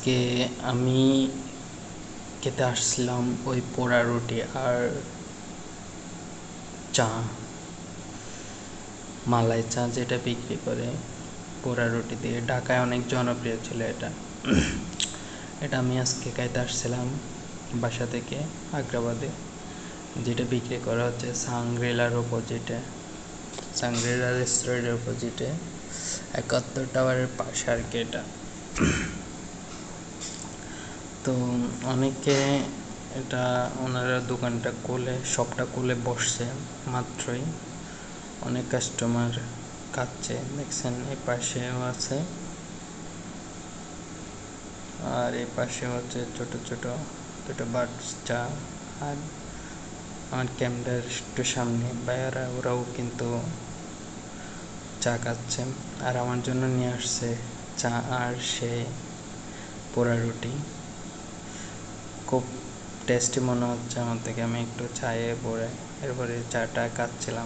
আজকে আমি খেতে আসছিলাম ওই পোড়া রুটি আর চা, মালাই চা যেটা বিক্রি করে পোড়া রুটি দিয়ে। ঢাকায় অনেক জনপ্রিয় ছিল এটা। এটা আমি আজকে খাইতে আসছিলাম বাসা থেকে আগ্রাবাদে, যেটা বিক্রি করা হচ্ছে সাংগ্রিলার অপোজিটে, সাংগ্রিলা রেস্টুরেন্টের অপোজিটে 71 টাওয়ারের পাশে আর কি এটা। তো অনেকে এটা ওনারা দোকানটা খুলে শপটা খুলে বসছে মাত্রই, অনেক কাস্টমার খাচ্ছে দেখছেন। এই পাশেও আছে আর এই পাশে হচ্ছে ছোট ছোট দুটো বাচ্চা, আর আমার ক্যামেরার একটু সামনে ভাইয়ারা ওরাও কিন্তু চা খাচ্ছে, আর আমার জন্য নিয়ে আসছে চা আর সে পোড়া রুটি। খুব টেস্টি মনে হচ্ছে আমার থেকে, আমি একটু চায়ে পরে এরপরে চাটা খাচ্ছিলাম।